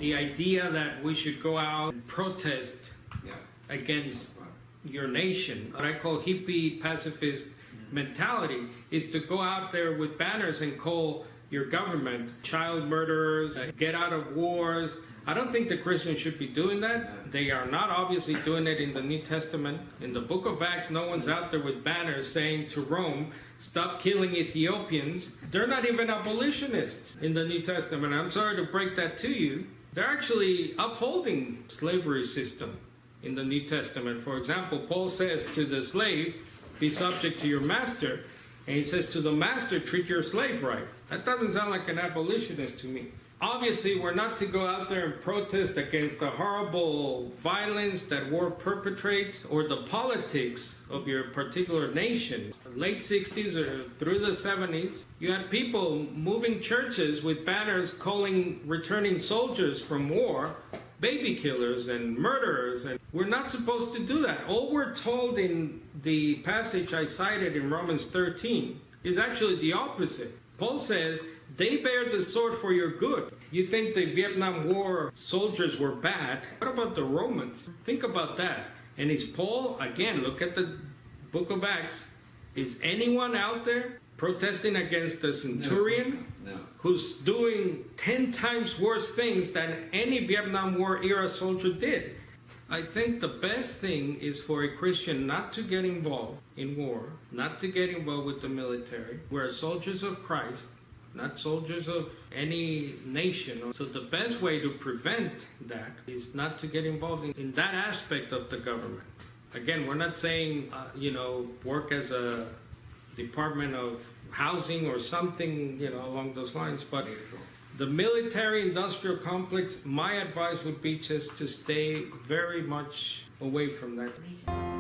the idea that we should go out and protest against your nation, what I call hippie pacifist mentality, is to go out there with banners and call your government child murderers, get out of wars. I don't think the Christians should be doing that. They are not obviously doing it in the New Testament. In the book of Acts, no one's out there with banners saying to Rome, stop killing Ethiopians. They're not even abolitionists in the New Testament. I'm sorry to break that to you. They're actually upholding slavery system in the New Testament. For example, Paul says to the slave, be subject to your master. And he says to the master, treat your slave right. That doesn't sound like an abolitionist to me. Obviously, we're not to go out there and protest against the horrible violence that war perpetrates or the politics of your particular nation. Late 60s or through the 70s, you had people moving churches with banners calling returning soldiers from war baby killers and murderers, and we're not supposed to do that. All we're told in the passage I cited in Romans 13 is actually the opposite. Paul says, they bear the sword for your good. You think the Vietnam War soldiers were bad? What about the Romans? Think about that. And is Paul, again, look at the book of Acts, is anyone out there protesting against the centurion? No. Who's doing 10 times worse things than any Vietnam War era soldier did? I think the best thing is for a Christian not to get involved in war, not to get involved with the military. We're soldiers of Christ, not soldiers of any nation. So the best way to prevent that is not to get involved in that aspect of the government. Again, we're not saying, work as a Department of Housing or something, along those lines, but the military-industrial complex, my advice would be just to stay very much away from that.